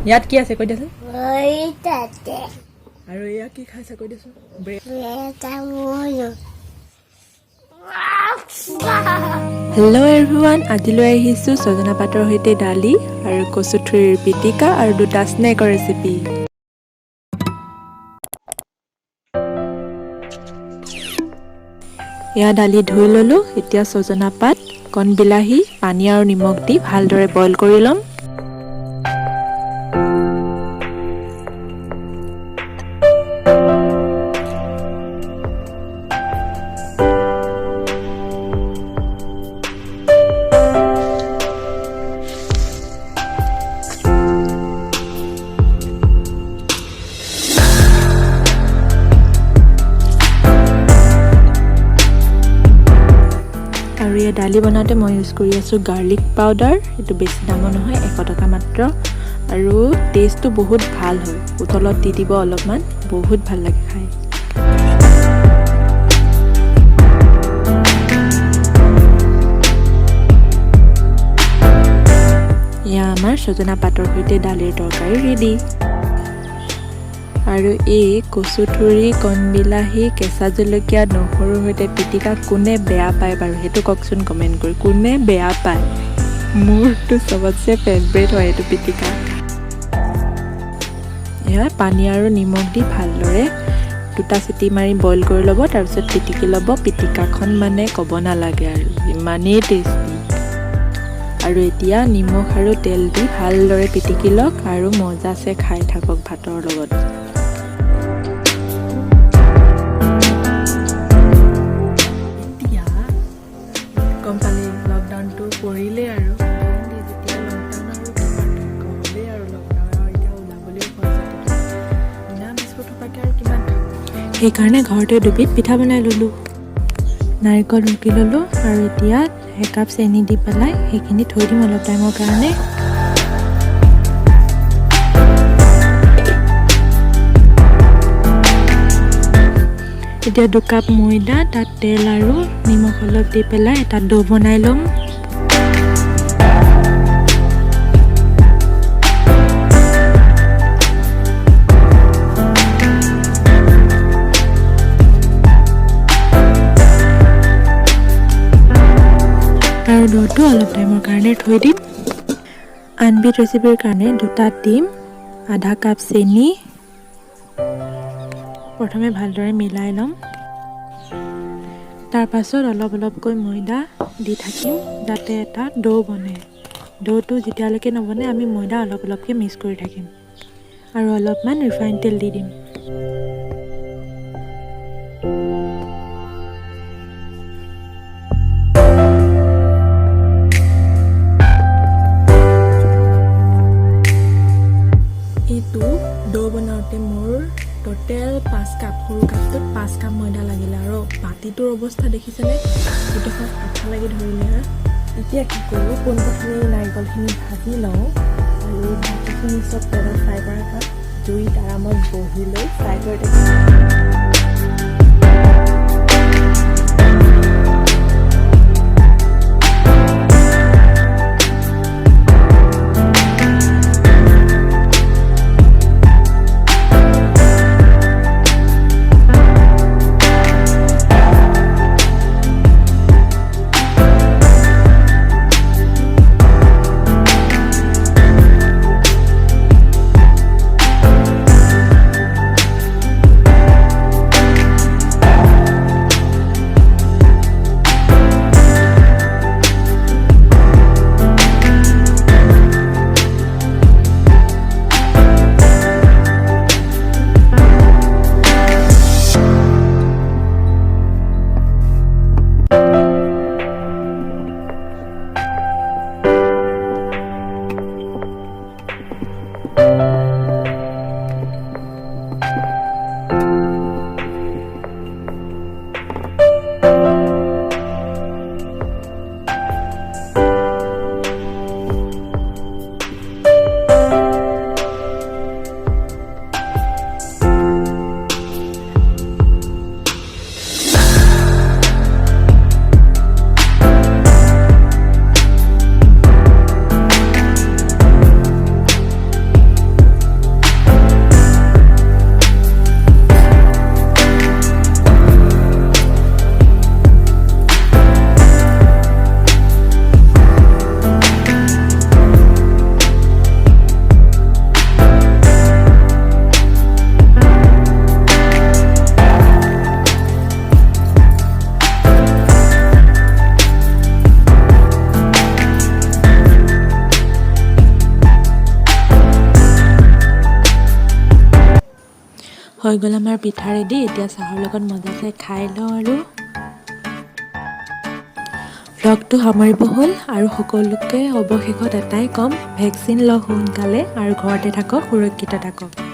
ইয়াত কি আছে কৈ দিয়াচোন তাতে আৰু এয়া কি খাইছা কৈ দিয়াচোন হেল্ল' এভৰিৱান আজিলৈ আহিছোঁ ছজনা পাতৰ সৈতে দালি আৰু কচুথুৰিৰ পিটিকা আৰু দুটা স্নেকৰ ৰেচিপি এয়া দালি ধুই ল'লোঁ এতিয়া ছজনা পাত কণ বিলাহী পানী আৰু নিমখ দি ভালদৰে বইল কৰি ল'ম আৰু এই দালি বনাওঁতে মই ইউজ কৰি আছোঁ গাৰ্লিক পাউডাৰ এইটো বেছি দামৰ নহয় 100 টকা মাত্ৰ আৰু টেষ্টটো বহুত ভাল হয় উতলত দি দিব অলপমান বহুত ভাল লাগে খাই এয়া আমাৰ ছজনা পাতৰ সৈতে দালিৰ তৰকাৰী ৰেডি আৰু এই কচুথুৰি কণ বিলাহী কেঁচা জলকীয়া নহৰুৰ সৈতে পিটিকা কোনে বেয়া পায় বাৰু সেইটো কওকচোন কমেণ্ট কৰি কোনে বেয়া পায় মোৰতো চবতছে ফেভৰেট হয় এইটো পিটিকা এয়া পানী আৰু নিমখ দি ভালদৰে দুটা চিটি মাৰি বইল কৰি ল'ব তাৰপিছত পিটিকি ল'ব পিটিকাখন মানে ক'ব নালাগে আৰু ইমানেই টেষ্টি আৰু এতিয়া নিমখ আৰু তেল দি ভালদৰে পিটিকি লওক আৰু মজাছে খাই থাকক ভাতৰ লগত গম পালে লকডাউনটো পৰিলে আৰু যেতিয়া লকডাউন আৰু ক'লে আৰু লকডাউন আৰু এতিয়া ওলাবলৈও বিনা বিস্কুট থকাকৈ আৰু কিমান সেইকাৰণে ঘৰতে দুবিধ পিঠা বনাই ল'লোঁ নাৰিকল ৰুকি ল'লোঁ আৰু এতিয়া একাপ চেনি দি পেলাই সেইখিনি থৈ দিম অলপ টাইমৰ কাৰণে এতিয়া 2 কাপ ময়দা তাত তেল আৰু নিমখ অলপ দি পেলাই এটা ডো বনাই ল'ম আৰু ডোটো অলপ টাইমৰ কাৰণে থৈ দিম আনবিধ ৰেচিপিৰ কাৰণে 2টা ডিম আধা কাপ চেনি প্ৰথমে ভালদৰে মিলাই ল'ম তাৰ পাছত অলপ অলপকৈ ময়দা দি থাকিম যাতে এটা ডো বনে ডোটো যেতিয়ালৈকে নবনে আমি ময়দা অলপ অলপকৈ মিক্স কৰি থাকিম আৰু অলপমান ৰিফাইন তেল দি দিম এইটো ডো বনাওঁতে মোৰ টোটেল 5 কাপ সৰু কাপটোত 5 কাপ ময়দা লাগিলে আৰু বাতিটোৰ অৱস্থা দেখিছেনে গোটেইখন আঠা লাগি ধৰিলে এতিয়া কি কৰোঁ পোনপ্ৰথমে নাৰিকলখিনি ভাজি লওঁ আৰু বাকীখিনি চব তেলত ফ্ৰাই কৰা হয় জুইত আৰামত বহি লৈ ফ্ৰাই কৰি থাকিম হৈ গ'ল আমাৰ পিঠা ৰেডি। এতিয়া চাহৰ লগত মজাছে খাই লওঁ আৰু ভ্লগটো সামৰিব হ'ল আৰু সকলোকে অৱশেষত এটাই ক'ম, ভেকচিন লওক সোনকালে আৰু ঘৰতে থাকক, সুৰক্ষিত থাকক।